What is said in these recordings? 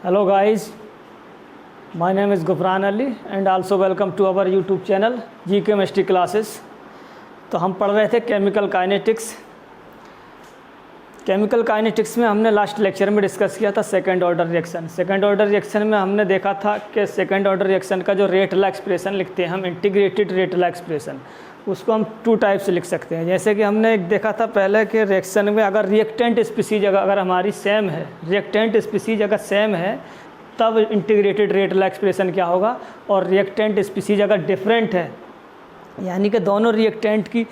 Hello guys, my name is Gufran Ali and also welcome to our YouTube channel G Chemistry Classes। तो हम पढ़ रहे थे chemical kinetics. Chemical kinetics में हमने लास्ट लेक्चर में डिस्कस किया था second order reaction. Second order reaction में हमने देखा था कि सेकंड ऑर्डर रिएक्शन का जो रेट ला एक्सप्रेशन लिखते हैं हम इंटीग्रेटेड रेट ला एक्सप्रेशन, उसको हम टू टाइप से लिख सकते हैं। जैसे कि हमने एक देखा था पहले कि रिएक्शन में अगर रिएक्टेंट स्पीसीज अगर हमारी सेम है, रिएक्टेंट स्पीसीज अगर सेम है तब इंटीग्रेटेड रेट ला एक्सप्रेशन क्या होगा, और रिएक्टेंट स्पीसीज अगर डिफरेंट है यानी कि दोनों रिएक्टेंट की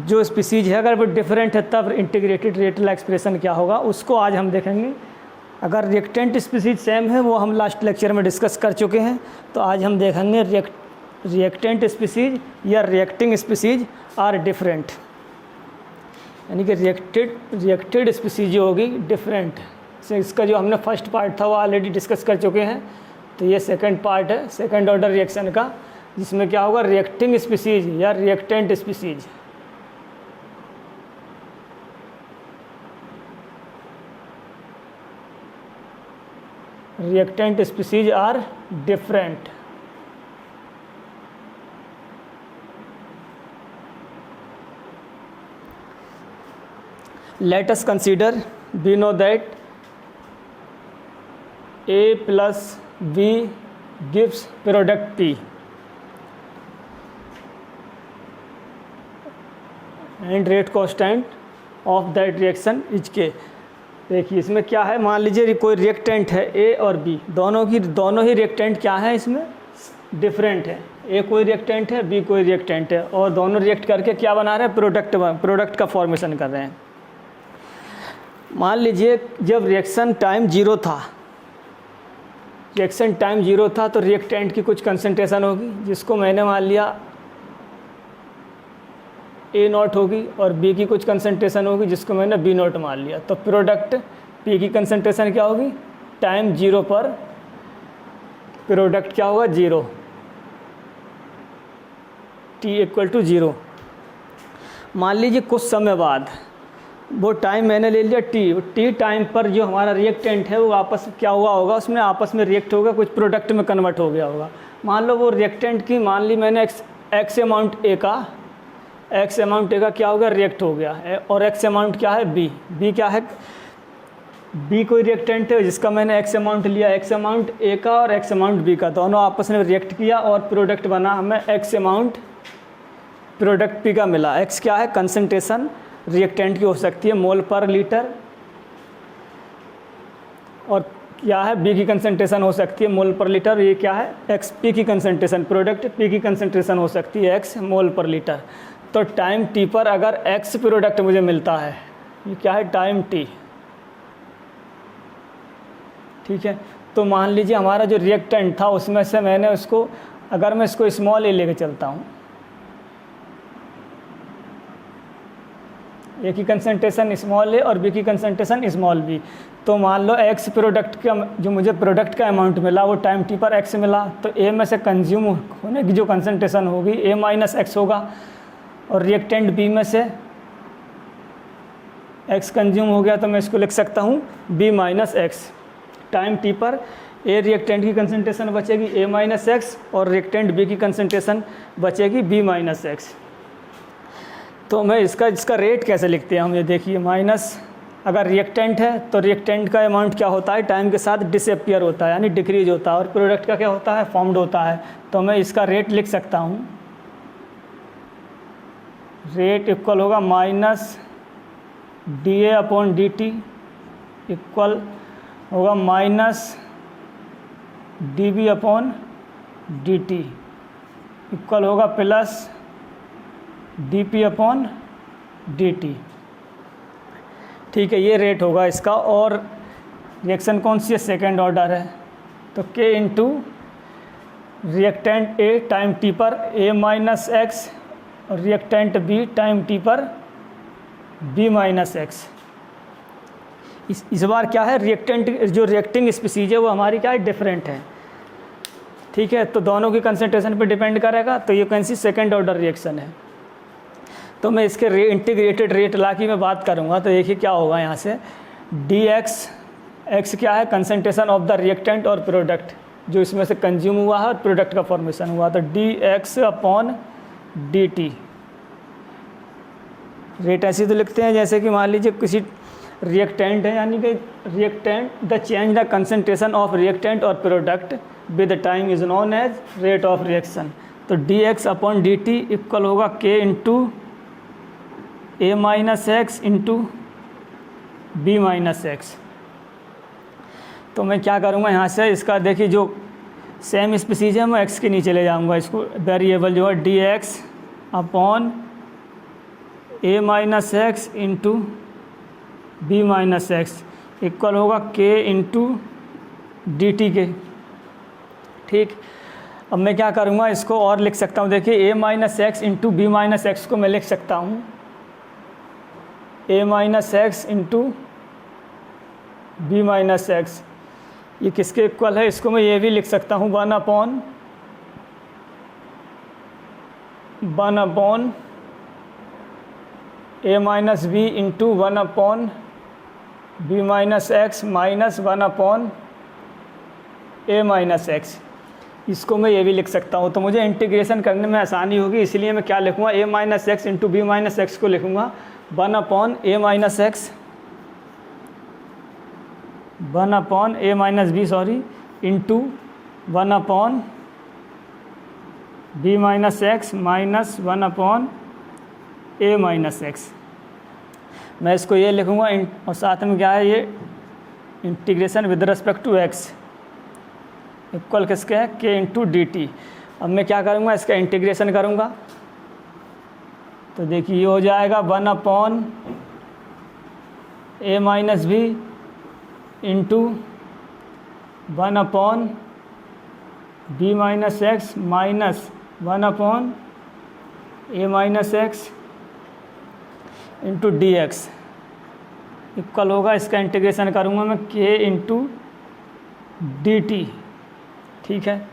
जो स्पीसीज है अगर वो डिफरेंट है तब इंटीग्रेटेड रेट ला एक्सप्रेशन क्या होगा, उसको आज हम देखेंगे। अगर रिएक्टेंट स्पीसीज सेम है वो हम लास्ट लेक्चर में डिस्कस कर चुके हैं, तो आज हम देखेंगे रिएक्टेंट स्पीसीज या रिएक्टिंग स्पीसीज आर डिफरेंट, यानी कि रिएक्टेड स्पीसीज जो होगी डिफरेंट से। इसका जो हमने फर्स्ट पार्ट था वो ऑलरेडी डिस्कस कर चुके हैं, तो ये सेकंड पार्ट है सेकंड ऑर्डर रिएक्शन का, जिसमें क्या होगा रिएक्टिंग स्पीसीज या reactant species. Reactant species are different. Let us consider, we know that A plus B gives product P and rate constant of that reaction is K। देखिए इसमें क्या है, मान लीजिए कोई रिएक्टेंट है A और B, दोनों ही रिएक्टेंट क्या है इसमें डिफरेंट है। A कोई रिएक्टेंट है, B कोई रिएक्टेंट है, और दोनों रिएक्ट करके क्या बना रहे हैं प्रोडक्ट का फॉर्मेशन कर रहे हैं। मान लीजिए जब रिएक्शन टाइम जीरो था तो रिएक्टेंट की कुछ कंसंट्रेशन होगी जिसको मैंने मान लिया A0 होगी, और B की कुछ कंसंट्रेशन होगी जिसको मैंने B0 मान लिया। तो प्रोडक्ट P की कंसंट्रेशन क्या होगी, टाइम जीरो पर प्रोडक्ट क्या होगा zero, T equal to zero. मान लीजिए कुछ समय बाद वो टाइम मैंने ले लिया टी टाइम पर जो हमारा रिएक्टेंट है वो आपस में क्या हुआ होगा, उसमें आपस में रिएक्ट होगा, कुछ प्रोडक्ट में कन्वर्ट हो गया होगा। मान लो वो रिएक्टेंट की मान ली मैंने एक्स अमाउंट ए का क्या होगा रिएक्ट हो गया है, और एक्स अमाउंट क्या है बी क्या है, बी कोई रिएक्टेंट है जिसका मैंने एक्स अमाउंट लिया, एक्स अमाउंट ए का और एक्स अमाउंट बी का, दोनों आपस में रिएक्ट किया और प्रोडक्ट बना हमें एक्स अमाउंट प्रोडक्ट पी का मिला। एक्स क्या है कंसंट्रेशन रिएक्टेंट की हो सकती है मोल पर लीटर, और क्या है बी की कंसंट्रेशन हो सकती है मोल पर लीटर, ये क्या है एक्स पी की कंसंट्रेशन प्रोडक्ट पी की कंसंट्रेशन हो सकती है एक्स मोल पर लीटर। तो टाइम टी पर अगर एक्स प्रोडक्ट मुझे मिलता है, ये क्या है टाइम टी, ठीक है। तो मान लीजिए हमारा जो रिएक्टेंट था उसमें से मैंने उसको, अगर मैं इसको स्मॉल ए लेके चलता हूँ, ए की कंसंट्रेशन स्मॉल ए और बी की कंसंट्रेशन स्मॉल बी, तो मान लो एक्स प्रोडक्ट का जो मुझे प्रोडक्ट का अमाउंट मिला वो टाइम टी पर एक्स मिला, तो ए में से कंज्यूम होने की जो कंसंट्रेशन होगी ए माइनस एक्स होगा, और रिएक्टेंट बी में से एक्स कंज्यूम हो गया, तो मैं इसको लिख सकता हूँ B minus x. Time T पर ए रिएक्टेंट की कंसंट्रेशन बचेगी ए माइनस एक्स, और रिएक्टेंट बी की कंसंट्रेशन बचेगी बी माइनस एक्स। तो मैं इसका रेट कैसे लिखते हैं हम, ये देखिए माइनस, अगर रिएक्टेंट है तो रिएक्टेंट का अमाउंट क्या होता है टाइम के साथ डिसअपियर होता है यानी डिक्रीज होता है, और प्रोडक्ट का क्या होता है फॉर्म्ड होता है। तो मैं इसका रेट लिख सकता हूँ, रेट इक्वल होगा minus D A upon D T equal होगा minus D B upon D T equal होगा plus D P upon D T, ठीक है। ये रेट होगा इसका, और रिएक्शन कौन सी है सेकेंड ऑर्डर है, तो के into reactant A time T पर ए माइनस एक्स, और रिएक्टेंट बी टाइम टी पर बी माइनस एक्स। इस बार क्या है रिएक्टेंट जो रिएक्टिंग स्पीसीज है वो हमारी क्या है डिफरेंट है, ठीक है। तो दोनों की कंसंट्रेशन पे डिपेंड करेगा, तो ये कौन सी सेकेंड ऑर्डर रिएक्शन है। तो मैं इसके इंटीग्रेटेड रेट ला की मैं बात करूँगा, तो देखिए क्या होगा यहाँ से डी एक्स एक्स क्या है, कंसंट्रेशन ऑफ द रिएक्टेंट और प्रोडक्ट जो इसमें से कंज्यूम हुआ है और प्रोडक्ट का फॉर्मेशन हुआ, तो dx/dt। रेट ऐसी तो लिखते हैं जैसे कि मान लीजिए किसी रिएक्टेंट है, यानी कि reactant the change the concentration of reactant और product with time is known as rate of reaction. तो dx/dt इक्वल होगा k into a minus x into B minus x. तो मैं क्या करूँगा यहाँ से, इसका देखिए जो सेम स्पीसीज है मैं x के नीचे ले जाऊँगा, इसको वेरिएबल जो है dx/a minus x into B minus x equal होगा k इंटू डी टी के। ठीक, अब मैं क्या करूँगा, इसको और लिख सकता हूँ, देखिए a minus x into B minus x को मैं लिख सकता हूँ a minus x into B minus x, ये किसके इक्वल है, इसको मैं ये भी लिख सकता हूँ 1/1 a minus B into 1/b minus x minus 1/a minus x, इसको मैं ये भी लिख सकता हूँ। तो मुझे इंटीग्रेशन करने में आसानी होगी, इसलिए मैं क्या लिखूँगा, a minus x into B minus x को लिखूँगा 1/a minus x 1/a minus B into 1/b minus x minus 1/a minus x. मैं इसको ये लिखूँगा और साथ में क्या है, ये integration with respect to x equal किसके है, k इंटू डी टी। अब मैं क्या करूँगा, इसका इंटीग्रेशन करूँगा, तो देखिए ये हो जाएगा 1/a minus B into 1/b minus x minus 1/a minus x into d x equal होगा, इसका इंटीग्रेशन करूँगा मैं k इंटू डी टी। ठीक है,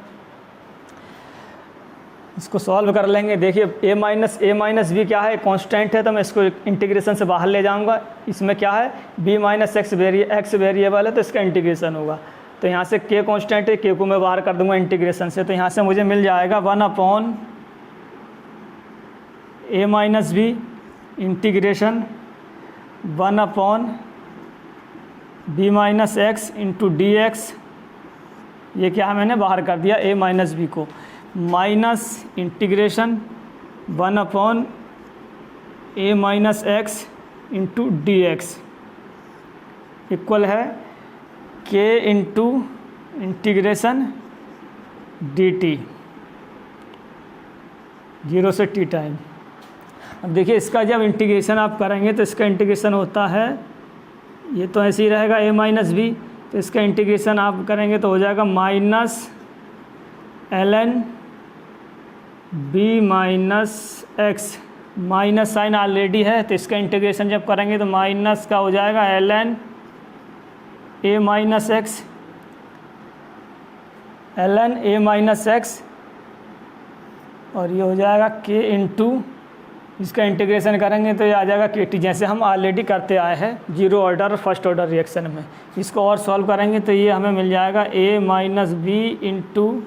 इसको सॉल्व कर लेंगे। देखिए a माइनस बी क्या है, कांस्टेंट है, तो मैं इसको इंटीग्रेशन से बाहर ले जाऊंगा। इसमें क्या है, b माइनस एक्स वेरिएबल है, तो इसका इंटीग्रेशन होगा। तो यहाँ से k कांस्टेंट है, k को मैं बाहर कर दूंगा इंटीग्रेशन से, तो यहाँ से मुझे मिल जाएगा 1/a minus B integration 1/b minus x into d x, ये क्या है मैंने बाहर कर दिया a माइनस बी को, minus integration 1/a minus x into d x equal है k into integration d t 0 से t टाइम। अब देखिए इसका जब इंटीग्रेशन आप करेंगे तो इसका इंटीग्रेशन होता है, ये तो ऐसे ही रहेगा a माइनस बी, तो इसका इंटीग्रेशन आप करेंगे तो हो जाएगा minus ln b minus x, minus sign already है, तो इसका इंटीग्रेशन जब करेंगे तो माइनस का हो जाएगा ln a माइनस एक्स और ये हो जाएगा k इंटू, इसका इंटीग्रेशन करेंगे तो ये आ जाएगा KT, जैसे हम ऑलरेडी करते आए हैं zero order first order reaction में। इसको और सॉल्व करेंगे तो ये हमें मिल जाएगा a माइनस बी इंटू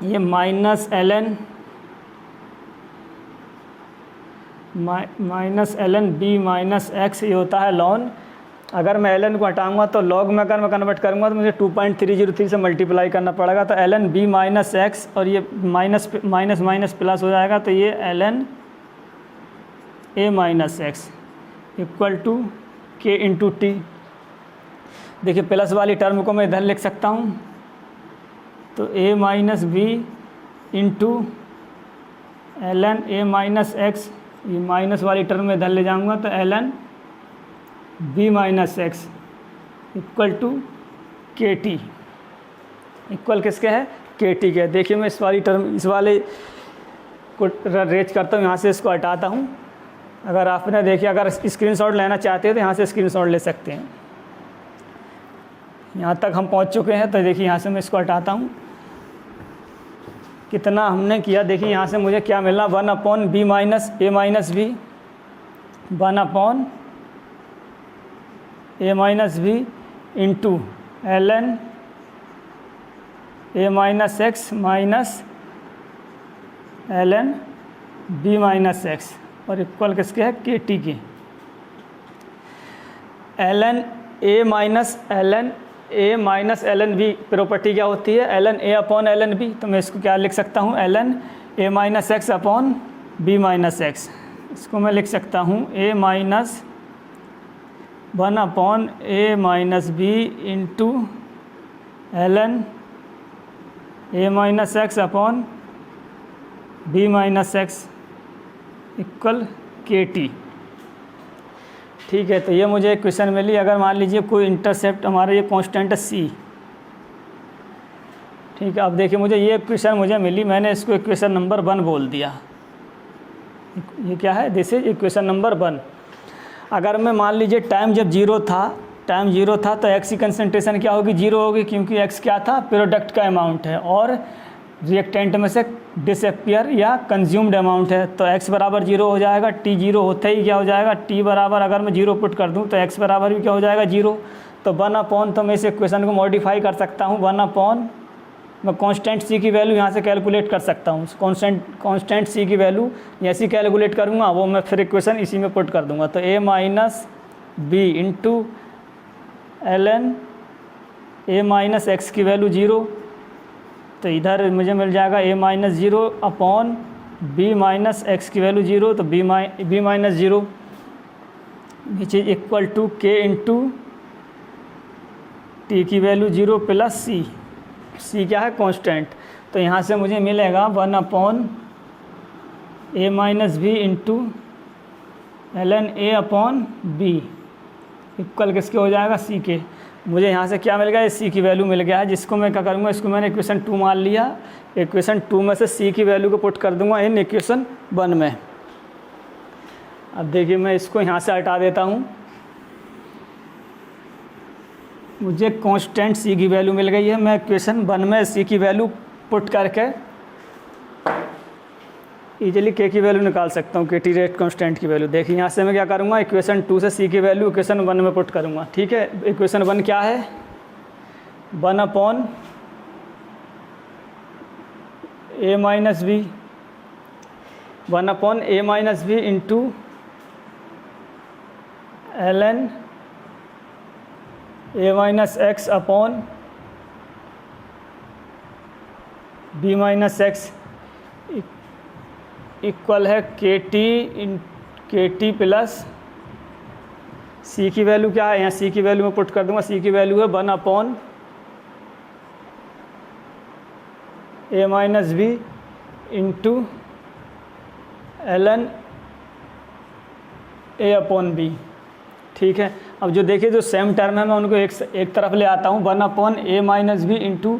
ये minus ln b minus x, ये होता है लॉन। अगर मैं ln को हटाऊंगा तो लॉग में अगर मैं कन्वर्ट करूंगा तो मुझे 2.303 से मल्टीप्लाई करना पड़ेगा, तो ln b माइनस एक्स और ये माइनस माइनस प्लस हो जाएगा, तो ये ln a minus x equal to k into T. देखिए प्लस वाली टर्म को मैं इधर लिख सकता हूँ, तो a minus B into ln a minus x, ये माइनस वाली टर्म में इधर ले जाऊँगा तो ln b minus x equal to k t, equal किसके है, के टी के। देखिए मैं इस वाली टर्म, इस वाले को रेज करता हूँ, यहाँ से इसको हटाता हूँ। अगर आपने देखिए, अगर स्क्रीनशॉट लेना चाहते हैं तो यहाँ से स्क्रीनशॉट ले सकते हैं। यहाँ तक हम पहुँच चुके हैं, तो देखिए यहाँ से मैं इसको हटाता हूँ। कितना हमने किया, देखिए यहाँ से मुझे क्या मिलना, 1/b minus a minus B, 1/a minus B into ln a minus x minus ln b minus x और इक्वल किसके है के टी के। ln a minus ln b property क्या होती है, ln a upon ln b। तो मैं इसको क्या लिख सकता हूँ, ln a minus x upon b minus x. इसको मैं लिख सकता हूँ a minus 1 upon a minus b into ln a minus x upon b minus x equal के टी। ठीक है, तो ये मुझे एक क्वेश्चन मिली। अगर मान लीजिए कोई इंटरसेप्ट हमारा ये कांस्टेंट है c, ठीक है। अब देखिए मुझे ये क्वेश्चन मुझे मिली, मैंने इसको इक्वेशन नंबर 1 बोल दिया। ये क्या है, दिस इज इक्वेशन नंबर 1। अगर मैं मान लीजिए टाइम जब जीरो था तो एक्स की कंसंट्रेशन क्या होगी, 0 होगी, क्योंकि एक्स क्या था, प्रोडक्ट का अमाउंट है और रिएक्टेंट में से डिसअपियर या कंज्यूम्ड अमाउंट है। तो x बराबर 0 हो जाएगा, t 0 होते ही क्या हो जाएगा, t बराबर अगर मैं 0 पुट कर दूं तो x बराबर भी क्या हो जाएगा, 0। तो 1 अपॉन, तो मैं इस इक्वेशन को मॉडिफाई कर सकता हूं, 1 अपॉन मैं कांस्टेंट c की वैल्यू यहाँ से कैलकुलेट कर सकता हूँ। कांस्टेंट c की वैल्यू ऐसी कैलकुलेट करूँगा, वो मैं फिर इक्वेशन इसी में पुट कर दूँगा। तो a minus B into ln a minus x की वैल्यू 0, तो इधर मुझे मिल जाएगा a minus 0 upon b minus x की वैल्यू 0, तो b minus 0 which is equal to k into T की वैल्यू 0 प्लस c क्या है, कांस्टेंट। तो यहाँ से मुझे मिलेगा 1 upon a minus B into ln a upon b equal किसके हो जाएगा, c के। मुझे यहाँ से क्या मिल गया, c की वैल्यू मिल गया है, जिसको मैं क्या करूँगा, इसको मैंने इक्वेशन 2 मान लिया। इक्वेशन 2 में से c की वैल्यू को पुट कर दूँगा इन इक्वेशन 1 में। अब देखिए मैं इसको यहाँ से हटा देता हूँ, मुझे कांस्टेंट c की वैल्यू मिल गई है। मैं इक्वेशन 1 में c की वैल्यू पुट करके इजीली k की वैल्यू निकाल सकता हूँ, के टी रेट कांस्टेंट की वैल्यू। देखिए यहाँ से मैं क्या करूँगा, इक्वेशन 2 से c की वैल्यू इक्वेशन 1 में पुट करूँगा। ठीक है, इक्वेशन 1 क्या है, 1 upon a minus B, 1 upon a minus B into ln a minus x upon b minus x equal है के टी प्लस c की वैल्यू क्या है, यहाँ c की वैल्यू में पुट कर दूंगा। c की वैल्यू है 1 upon a minus B into ln a upon B. ठीक है, अब जो देखिए जो सेम टर्म है मैं उनको एक तरफ ले आता हूँ। 1 upon a minus B into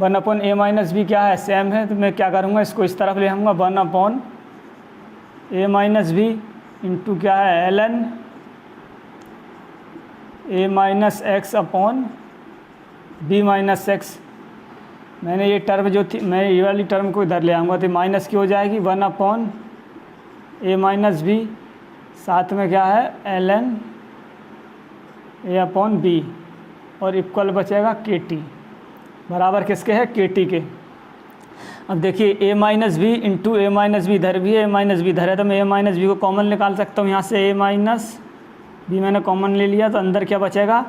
1 upon a minus B क्या है, सेम है, तो मैं क्या करूँगा, इसको इस तरफ ले आऊँगा। 1 upon a minus B into क्या है, ln a minus x upon b minus x. मैंने ये टर्म जो थी, मैं ये वाली टर्म को इधर ले आऊँगा तो माइनस की हो जाएगी। 1 अपॉन a माइनस बी, साथ में क्या है, ln a अपॉन b और इक्वल बचेगा के टी, बराबर किसके है, के टी के। अब देखिए a minus B into A minus B इधर भी है, a माइनस बी इधर है, तो मैं a माइनस बी को कॉमन निकाल सकता हूँ। यहाँ से a माइनस बी मैंने कॉमन ले लिया, तो अंदर क्या बचेगा,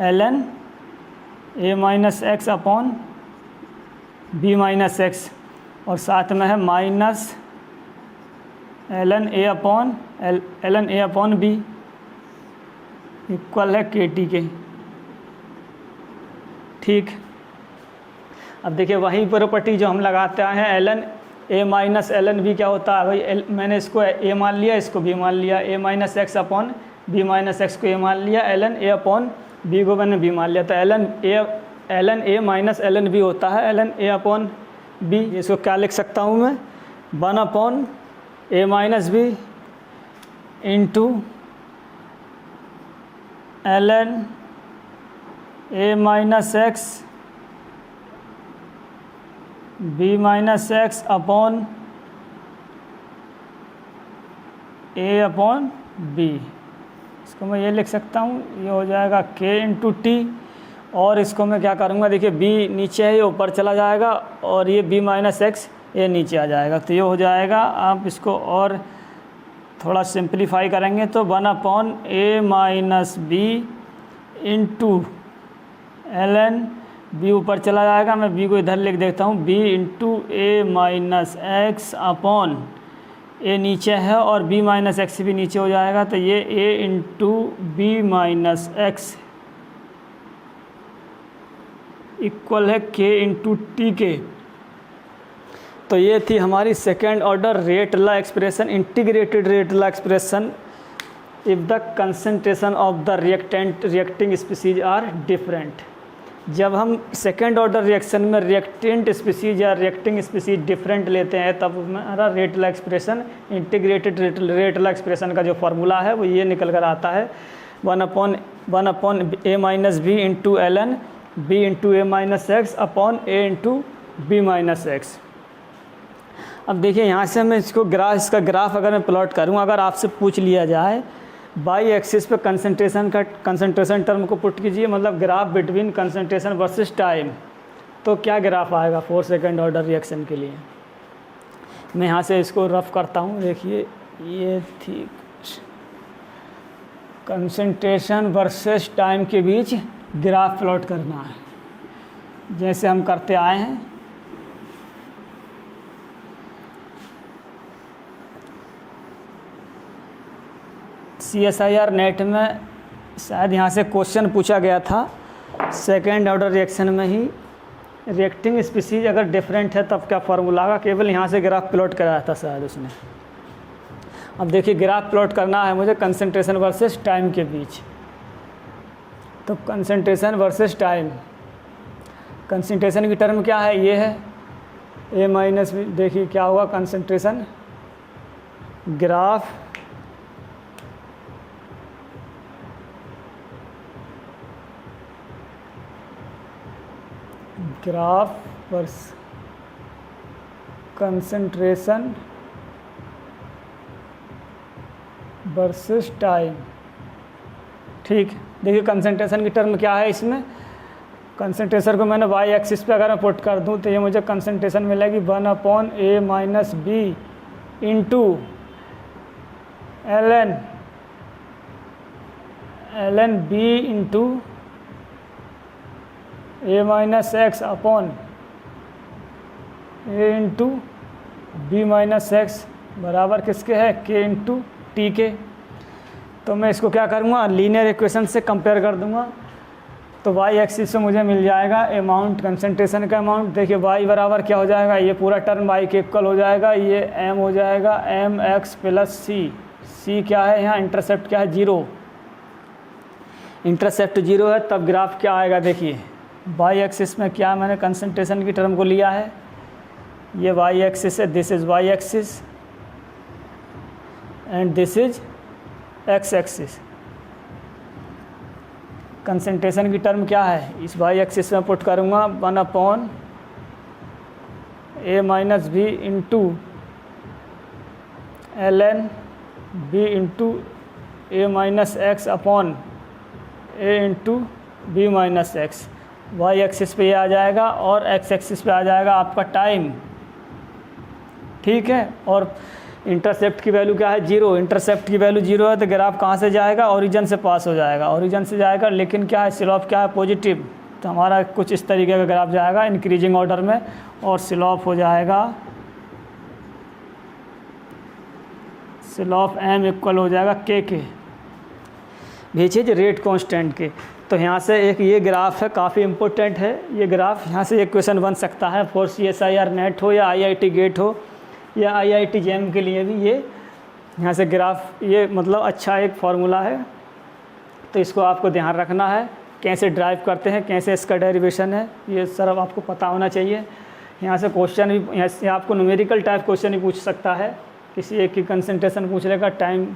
ln a minus x upon b minus x और साथ में है minus ln a upon b equal है के टी के। ठीक, अब देखिए वही प्रॉपर्टी जो हम लगाते हैं, ln a minus ln b क्या होता है भाई, मैंने इसको a मान लिया, इसको b मान लिया, a minus x upon b minus x को a मान लिया, ln a अपॉन b को मैंने b मान लिया। तो ln a minus ln b होता है ln a अपॉन b। इसको क्या लिख सकता हूँ मैं, 1 upon a minus B into ln a minus x b minus x upon a upon b। इसको मैं ये लिख सकता हूँ, ये हो जाएगा K इंटू टी, और इसको मैं क्या करूँगा, देखिए B नीचे है, ये ऊपर चला जाएगा, और ये B माइनस एक्स ये नीचे आ जाएगा। तो ये हो जाएगा, आप इसको और थोड़ा सिंप्लीफाई करेंगे तो 1/a minus B into ln, b ऊपर चला जाएगा, मैं b को इधर लिख देता हूँ, b into A minus x upon a नीचे है और b माइनस एक्स भी नीचे हो जाएगा, तो ये a into B minus x equal है k इंटू टी के। तो ये थी हमारी second order rate law expression, integrated rate law expression if the concentration of the reacting species are different. जब हम सेकेंड ऑर्डर रिएक्शन में रिएक्टेंट स्पीसीज या रिएक्टिंग स्पीसीज डिफरेंट लेते हैं, तब हमारा rate law expression, integrated rate law expression का जो फार्मूला है वो ये निकल कर आता है, 1/a minus B into ln b into A minus x upon a into B minus x. अब देखिए यहाँ से मैं इसका ग्राफ अगर मैं प्लॉट करूँ, अगर आपसे पूछ लिया जाए बाई एक्सिस पे कंसंट्रेशन टर्म को पुट कीजिए, मतलब graph between concentration versus time, तो क्या ग्राफ आएगा फॉर सेकेंड ऑर्डर रिएक्शन के लिए। मैं यहाँ से इसको रफ करता हूँ, देखिए ये थी कंसंट्रेशन वर्सेस टाइम के बीच ग्राफ प्लॉट करना है, जैसे हम करते आए हैं। CSIR नेट में शायद यहाँ से क्वेश्चन पूछा गया था, सेकेंड ऑर्डर रिएक्शन में ही रिएक्टिंग स्पीसीज अगर डिफरेंट है तब क्या फार्मूला आएगा, केवल यहाँ से ग्राफ प्लॉट कराया था शायद उसने। अब देखिए ग्राफ प्लॉट करना है मुझे कंसंट्रेशन वर्सेस टाइम के बीच, तो कंसंट्रेशन वर्सेस टाइम, कंसंट्रेशन की टर्म क्या है, ये है a माइनस बी। देखिए क्या होगा, concentration graph versus concentration versus time. ठीक, देखिए कंसंट्रेशन की टर्म क्या है इसमें, कंसंट्रेशन को मैंने वाई एक्सिस पे अगर मैं पुट कर दूं तो ये मुझे कंसंट्रेशन मिलेगी 1/a minus B into ln b into a minus x upon a into B minus x बराबर किसके है, k इंटू टी के। तो मैं इसको क्या करूँगा, लीनियर इक्वेशन से कंपेयर कर दूँगा, तो y एक्सिस से मुझे मिल जाएगा अमाउंट, कंसंट्रेशन का अमाउंट। देखिए y बराबर क्या हो जाएगा, ये पूरा टर्म y के इक्वल हो जाएगा, ये m हो जाएगा mx प्लस c क्या है यहाँ, इंटरसेप्ट क्या है, 0, इंटरसेप्ट 0 है, तब ग्राफ क्या आएगा। देखिए y एक्सिस में क्या मैंने कंसंट्रेशन की टर्म को लिया है, ये y एक्सिस है, this is y axis and this is x axis. Concentration की टर्म क्या है, इस y एक्सिस में पुट करूँगा 1/a minus B into ln b into a minus x upon a into B minus x. y axis पे ये आ जाएगा और x एक्सिस पे आ जाएगा आपका टाइम, ठीक है। और इंटरसेप्ट की वैल्यू क्या है, 0, इंटरसेप्ट की वैल्यू 0 है, तो ग्राफ कहाँ से जाएगा, ओरिजिन से पास हो जाएगा, ओरिजिन से जाएगा, लेकिन क्या है स्लोप क्या है, पॉजिटिव, तो हमारा कुछ इस तरीके का ग्राफ जाएगा इंक्रीजिंग ऑर्डर में, और स्लोप हो जाएगा, स्लोप m इक्वल हो जाएगा k के विच इज रेट कांस्टेंट के। तो यहाँ से एक ये ग्राफ है, काफ़ी इंपॉर्टेंट है ये ग्राफ, यहाँ से एक क्वेश्चन बन सकता है फॉर CSIR नेट हो या IIT गेट हो या IIT JEM के लिए भी, ये यहाँ से ग्राफ, ये मतलब अच्छा एक फार्मूला है, तो इसको आपको ध्यान रखना है, कैसे ड्राइव करते हैं, कैसे इसका डेरिवेशन है, ये सब आपको पता होना चाहिए। यहाँ से क्वेश्चन भी, यहाँ से आपको न्यूमेरिकल टाइप क्वेश्चन ही पूछ सकता है, किसी एक की कंसंट्रेशन पूछ लेगा, टाइम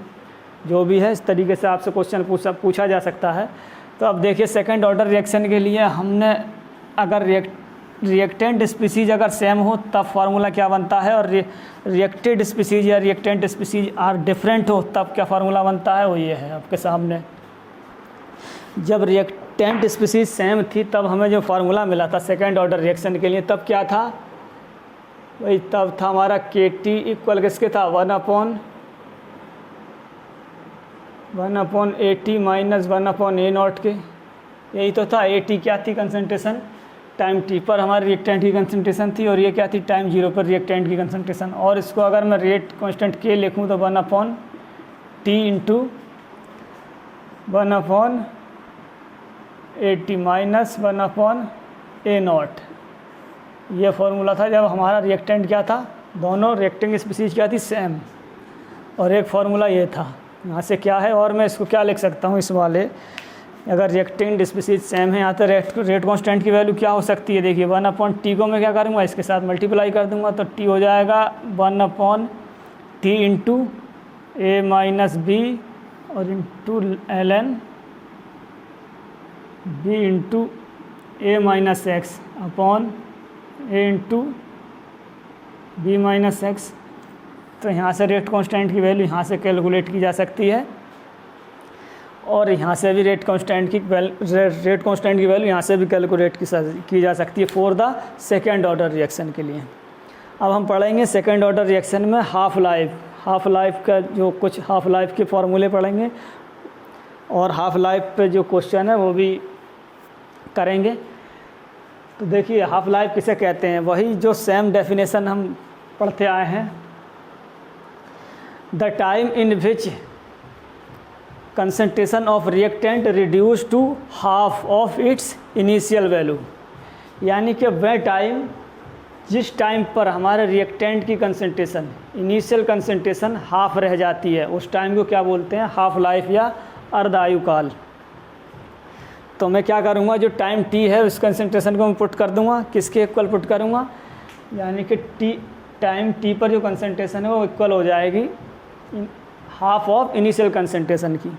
जो भी है, इस तरीके से आपसे क्वेश्चन पूछा जा सकता है। तो अब देखिए सेकेंड ऑर्डर रिएक्शन के लिए हमने अगर रिएक्टेंट स्पीसीज अगर सेम हो तब फार्मूला क्या बनता है, और रिएक्टेड स्पीसीज या रिएक्टेंट स्पीसीज आर डिफरेंट हो तब क्या फार्मूला बनता है, वो ये है आपके सामने। जब रिएक्टेंट स्पीसीज सेम थी तब हमें जो फार्मूला मिला था सेकेंड ऑर्डर रिएक्शन के लिए, तब क्या था वही, तब था हमारा KT इक्वल किसके था, 1/AT माइनस 1/A0 के, यही तो था। AT क्या थी, कंसंट्रेशन टाइम t पर हमारे रिएक्टेंट की कंसंट्रेशन थी, और ये क्या थी, टाइम 0 पर रिएक्टेंट की कंसंट्रेशन। और इसको अगर मैं रेट कांस्टेंट K लिखूँ तो 1/T into 1/AT minus 1/A0, ये फार्मूला था जब हमारा रिएक्टेंट क्या था, दोनों रिएक्टिंग स्पीसीज क्या थी, सेम। और एक फार्मूला ये था। यहाँ से क्या है, और मैं इसको क्या लिख सकता हूँ, इस वाले अगर रिएक्टेंट स्पीसीज सेम है, यहाँ तो रेट कांस्टेंट की वैल्यू क्या हो सकती है, देखिए 1/T को मैं क्या करूँगा, इसके साथ मल्टीप्लाई कर दूँगा तो T हो जाएगा 1/T into A minus B और into ln B into A minus x upon A into B minus x. तो यहाँ से रेट कांस्टेंट की वैल्यू यहाँ से कैलकुलेट की जा सकती है, और यहाँ से भी रेट कांस्टेंट की वैल्यू यहाँ से भी कैलकुलेट की जा सकती है for the second order reaction के लिए। अब हम पढ़ेंगे सेकेंड ऑर्डर रिएक्शन में हाफ लाइफ का जो कुछ हाफ लाइफ के फॉर्मूले पढ़ेंगे, और हाफ लाइफ पे जो क्वेश्चन है वो भी करेंगे। तो देखिए हाफ लाइफ किसे कहते हैं, वही जो सेम डेफिनेशन हम पढ़ते आए हैं, the time in which concentration of reactant reduce to half of its initial value, यानी कि वह टाइम जिस टाइम पर हमारे रिएक्टेंट की कंसंट्रेशन इनिशियल कंसंट्रेशन हाफ रह जाती है, उस टाइम को क्या बोलते हैं, हाफ लाइफ या अर्ध आयुकाल। तो मैं क्या करूँगा, जो टाइम t है उस कंसंट्रेशन को मैं पुट कर दूँगा, किसके इक्वल पुट करूँगा, यानी कि टाइम t पर जो कंसंट्रेशन है वो इक्वल हो जाएगी हाफ ऑफ इनिशियल कंसंट्रेशन की।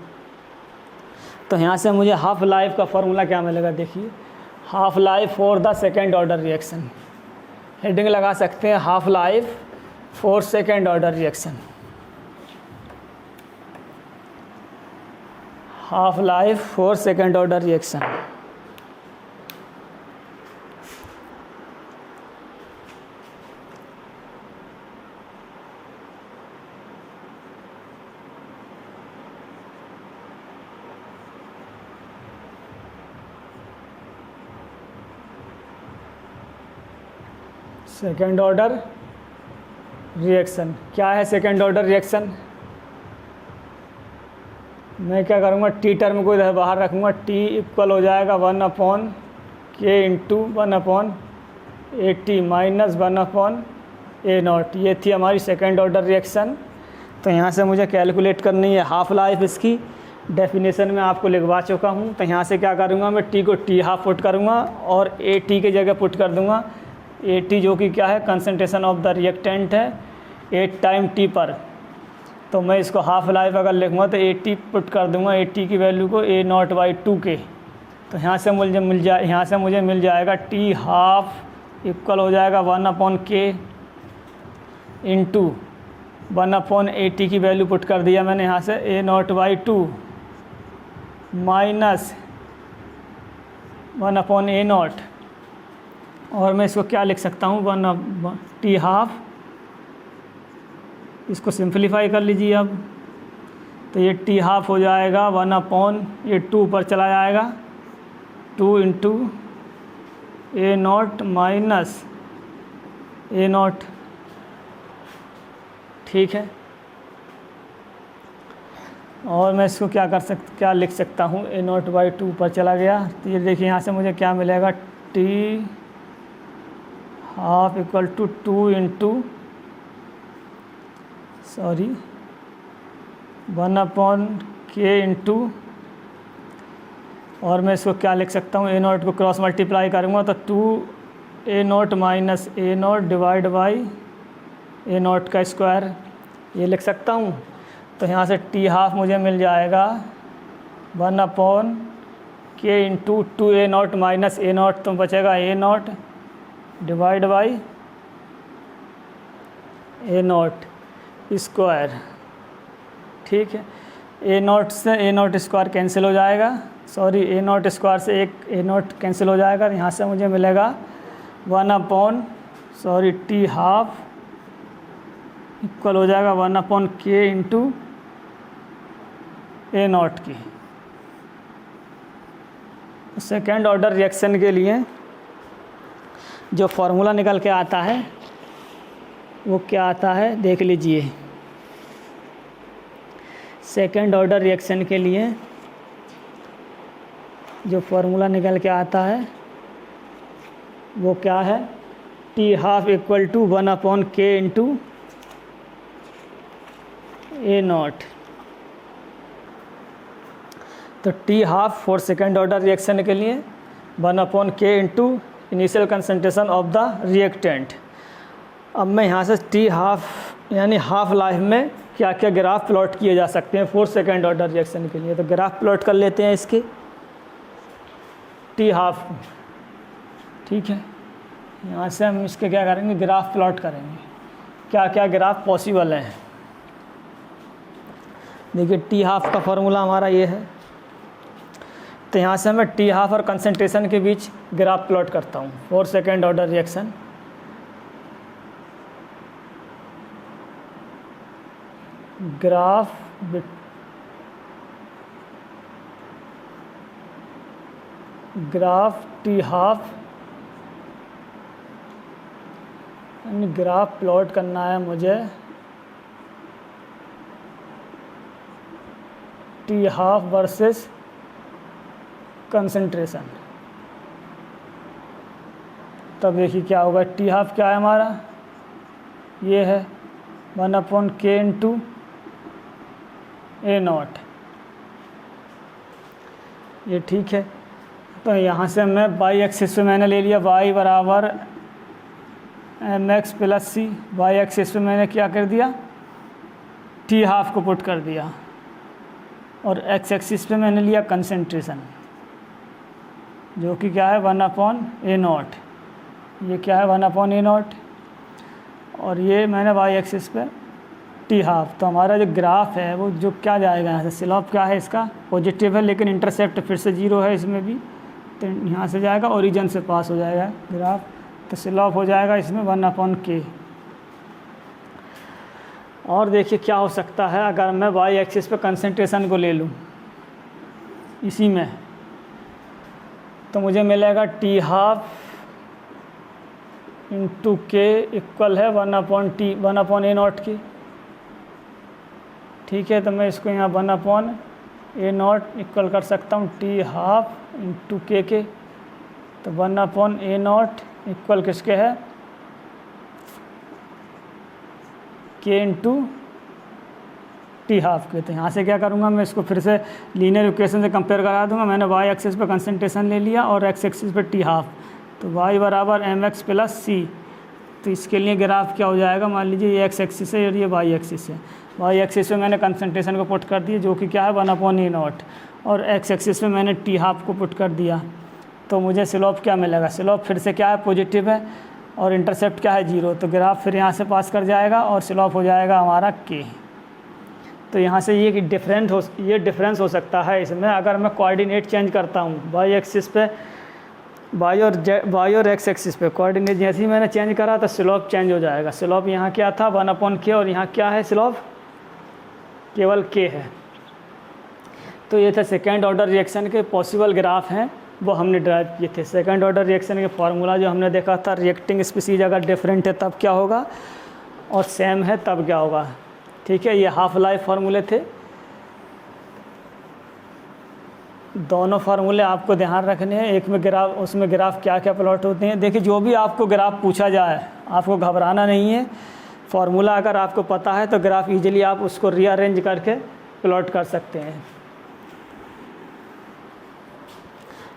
तो यहाँ से मुझे हाफ लाइफ का फॉर्मूला क्या मिलेगा, देखिए half life for the second order reaction, heading लगा सकते हैं half life for second order reaction, half life for second order reaction. Second order reaction क्या है, सेकेंड ऑर्डर रिएक्शन मैं क्या करूँगा, टी टर्म को इधर बाहर रखूँगा, टी इक्वल हो जाएगा 1/K into 1/AT minus 1/A0। ये थी हमारी सेकेंड ऑर्डर रिएक्शन। तो यहाँ से मुझे कैलकुलेट करनी है हाफ लाइफ, इसकी डेफिनेशन में आपको लिखवा चुका हूँ। तो यहाँ से क्या करूँगा, मैं टी को टी हाफ पुट करूँगा और AT की जगह पुट कर दूँगा AT, जो कि क्या है, कंसंट्रेशन ऑफ द रिएक्टेंट है 8 टाइम t पर। तो मैं इसको हाफ लाइफ अगर लिखूँगा तो AT पुट कर दूँगा, AT की वैल्यू को A0/2 के। तो यहाँ से मुझे मिल जाएगा T हाफ इक्वल हो जाएगा 1/K इंटू 1/AT की वैल्यू पुट कर दिया मैंने यहाँ से A0/2 माइनस 1/A0। और मैं इसको क्या लिख सकता हूँ, T हाफ, इसको सिंप्लीफाई कर लीजिए अब। तो ये T हाफ हो जाएगा 1/, 2 पर चला जाएगा 2 इंटू A0 माइनस A0, ठीक है। और मैं इसको क्या लिख सकता हूँ, A0/2 पर चला गया। तो ये देखिए यहाँ से मुझे क्या मिलेगा, T half equal to 2 into 1/K into, और मैं इसको क्या लिख सकता हूँ, A0 को क्रॉस मल्टीप्लाई करूँगा तो 2A0 minus A0 divide by A0 का स्क्वायर, ये लिख सकता हूँ। तो यहाँ से T हाफ मुझे मिल जाएगा 1/K into 2A0 minus A0, तो बचेगा A0 divide by A not square. ठीक है, ए नॉट से ए नॉट स्क्वायर कैंसिल हो जाएगा, सॉरी ए नॉट स्क्वायर से एक ए नॉट कैंसिल हो जाएगा। यहाँ से मुझे मिलेगा 1/, टी हाफ इक्वल हो जाएगा 1/k इंटू ए नॉट की। सेकेंड ऑर्डर रिएक्शन के लिए जो फॉर्मूला निकल के आता है वो क्या आता है देख लीजिए। सेकेंड ऑर्डर रिएक्शन के लिए जो फॉर्मूला निकल के आता है वो क्या है, T half equal to 1/k into A naught. तो T half for second order reaction के लिए 1/k into initial concentration of the reactant. अब मैं यहाँ से टी हाफ यानी हाफ लाइफ में क्या क्या ग्राफ प्लॉट किए जा सकते हैं फॉर सेकेंड ऑर्डर रिएक्शन के लिए, तो ग्राफ प्लॉट कर लेते हैं इसके टी हाफ। ठीक है, यहाँ से हम इसके क्या करेंगे, ग्राफ प्लॉट करेंगे, क्या क्या ग्राफ पॉसिबल है। देखिए टी हाफ का फॉर्मूला हमारा ये है, तो यहाँ से मैं टी हाफ और कंसंट्रेशन के बीच ग्राफ प्लॉट करता हूँ for second order reaction. Graph T half यानी ग्राफ प्लॉट करना है मुझे टी हाफ वर्सेस कंसंट्रेशन। तब देखिए क्या होगा, टी हाफ क्या है हमारा, ये है 1/k इंटू ए नॉट, ये ठीक है। तो यहाँ से मैं वाई एक्सिस पे मैंने ले लिया y बराबर mx प्लस सी, वाई एक्सिस पे मैंने क्या कर दिया, टी हाफ को पुट कर दिया, और x एक्सिस पे मैंने लिया कंसंट्रेशन जो कि क्या है 1/a नॉट, ये क्या है 1/a नॉट, और ये मैंने y एक्सिस पे टी हाफ। तो हमारा जो ग्राफ है वो जो क्या जाएगा, यहाँ से स्लोप क्या है इसका पॉजिटिव है, लेकिन इंटरसेप्ट फिर से 0 है इसमें भी, तो यहाँ से जाएगा ओरिजिन से पास हो जाएगा ग्राफ, तो स्लोप हो जाएगा इसमें 1/k। और देखिए क्या हो सकता है अगर मैं y एक्सिस पे कंसंट्रेशन को ले लूँ इसी में, तो मुझे मिलेगा टी हाफ इंटू के इक्वल है 1/a नॉट की। ठीक है, तो मैं इसको यहाँ 1/a नॉट इक्वल कर सकता हूँ टी हाफ इंटू के, तो 1/a नॉट इक्वल किसके है, के इंटू टी हाफ के। तो यहाँ से क्या करूँगा, मैं इसको फिर से लीनियर इक्वेशन से कंपेयर करा दूँगा। मैंने वाई एक्सिस पे कंसंट्रेशन ले लिया और एक्स एक्सिस पे टी हाफ, तो वाई बराबर mx प्लस सी। तो इसके लिए ग्राफ क्या हो जाएगा, मान लीजिए ये एक्स एक्सिस है और ये वाई एक्सिस है। वाई एक्सिस पे मैंने कंसंट्रेशन को पुट कर दिया जो कि क्या है 1/a नॉट, और एक्स एक्सिस पे मैंने टी हाफ को पुट कर दिया। तो मुझे स्लोप क्या मिलेगा, स्लोप फिर से क्या है पॉजिटिव है, और इंटरसेप्ट क्या है 0, तो ग्राफ फिर यहाँ से पास कर जाएगा और स्लोप हो जाएगा हमारा k। तो यहाँ से ये डिफरेंस हो सकता है इसमें, अगर मैं कोऑर्डिनेट चेंज करता हूँ वाई एक्सिस पे, वाई और एक्स एक्सिस पे कोऑर्डिनेट जैसे ही मैंने चेंज करा तो स्लोप चेंज हो जाएगा। स्लोप यहाँ क्या था 1/k, और यहाँ क्या है स्लोप केवल k है। तो ये थे सेकेंड ऑर्डर रिएक्शन के पॉसिबल ग्राफ हैं, वो हमने ड्राइव किए थे। सेकंड ऑर्डर रिएक्शन के फार्मूला जो हमने देखा था, रिएक्टिंग स्पीसीज अगर डिफरेंट है तब क्या होगा और सेम है तब क्या होगा। ठीक है, ये हाफ लाइफ फार्मूले थे। दोनों फार्मूले आपको ध्यान रखने हैं, एक में ग्राफ, उसमें ग्राफ क्या क्या प्लॉट होते हैं। देखिए जो भी आपको ग्राफ पूछा जाए आपको घबराना नहीं है, फार्मूला अगर आपको पता है तो ग्राफ इजीली आप उसको रीअरेंज करके प्लॉट कर सकते हैं।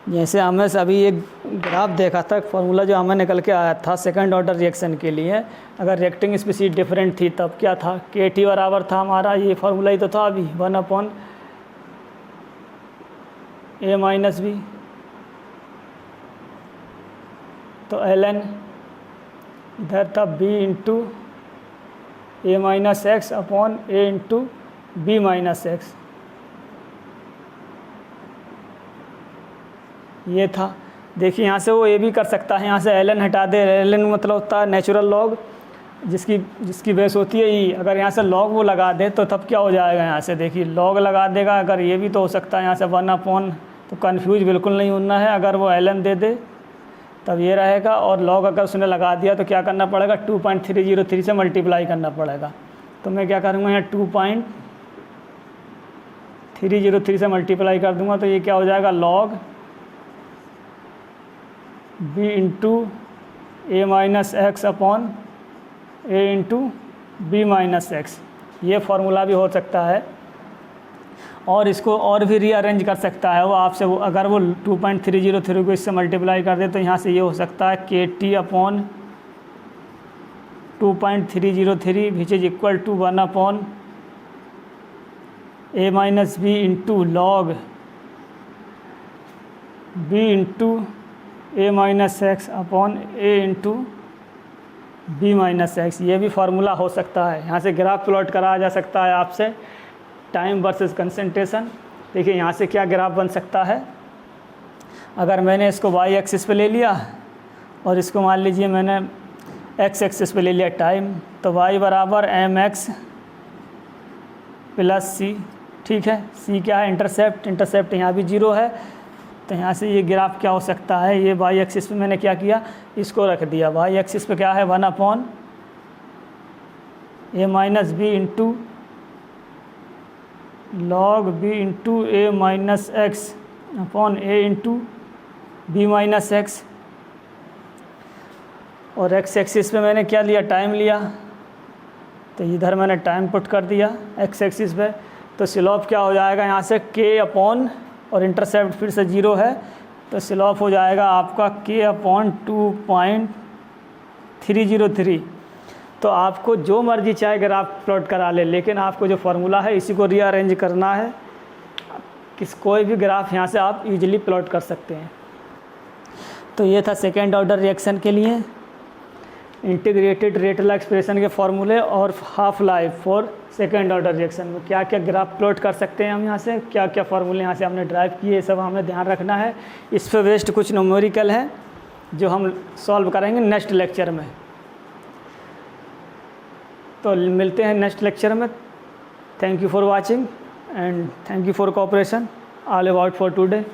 जैसे हमें अभी एक ग्राफ देखा था, फार्मूला जो हमें निकल के आया था सेकंड ऑर्डर रिएक्शन के लिए, अगर रिएक्टिंग स्पीसीज डिफरेंट थी तब क्या था, KT बराबर था हमारा, ये फार्मूला ही तो था अभी 1/A - B, तो ln इधर था b into A minus x upon A into B minus x, ये था। देखिए यहाँ से वो ये भी कर सकता है, यहाँ से ln हटा दे, ln मतलब होता है नेचुरल लॉग, जिसकी बेस होती है ई। अगर यहाँ से लॉग वो लगा दे तो तब क्या हो जाएगा, यहाँ से देखिए लॉग लगा देगा। अगर ये भी तो हो सकता है यहाँ से 1 अपॉन, तो कन्फ्यूज बिल्कुल नहीं होना है। अगर वो ln दे दे तब ये रहेगा, और लॉग अगर उसने लगा दिया तो क्या करना पड़ेगा, 2.303 से मल्टीप्लाई करना पड़ेगा। तो मैं क्या करूँगा, यहाँ 2.303 से मल्टीप्लाई कर दूँगा, तो ये क्या हो जाएगा, log b into A minus x upon A into B minus x. ये फार्मूला भी हो सकता है, और इसको और भी रीअरेंज कर सकता है वो आपसे। वो अगर वो 2.303 को इससे मल्टीप्लाई कर दे तो यहाँ से ये हो सकता है k t upon 2.303 which is equal to 1 upon A minus B into log B into A minus x upon A into B minus x. ये भी फार्मूला हो सकता है। यहाँ से ग्राफ प्लॉट कराया जा सकता है आपसे, टाइम वर्सेस कंसंट्रेशन। देखिए यहाँ से क्या ग्राफ बन सकता है, अगर मैंने इसको वाई एक्सिस पे ले लिया और इसको मान लीजिए मैंने एक्स एक्सिस पे ले लिया टाइम, तो वाई बराबर एम एक्स प्लस सी, ठीक है। सी क्या है, इंटरसेप्ट यहाँ भी 0 है। तो यहाँ से ये ग्राफ क्या हो सकता है, ये वाई एक्सिस पे मैंने क्या किया, इसको रख दिया। वाई एक्सिस पे क्या है, 1 upon A minus B into log B into A minus x upon A into B minus x. और एक्स एक्सिस पे मैंने क्या लिया, टाइम लिया, तो इधर मैंने टाइम पुट कर दिया एक्स एक्सिस पे। तो स्लोप क्या हो जाएगा, यहाँ से के अपॉन, और इंटरसेप्ट फिर से 0 है, तो स्लोप हो जाएगा आपका के अपॉन 2.303। तो आपको जो मर्जी चाहे ग्राफ प्लॉट करा ले, लेकिन आपको जो फार्मूला है इसी को रीअरेंज करना है। कोई भी ग्राफ यहाँ से आप इजीली प्लॉट कर सकते हैं। तो ये था सेकेंड ऑर्डर रिएक्शन के लिए इंटीग्रेटेड रेट लॉ एक्सप्रेशन के फॉर्मूले, और half life for second order reaction में क्या क्या ग्राफ प्लॉट कर सकते हैं हम, यहाँ से क्या क्या फार्मूले यहाँ से हमने ड्राइव किए, ये सब हमें ध्यान रखना है। इस पे बेस्ड कुछ न्यूमेरिकल हैं जो हम सॉल्व करेंगे नेक्स्ट लेक्चर में। तो मिलते हैं नेक्स्ट लेक्चर में। Thank you for watching and thank you for cooperation. All about for today.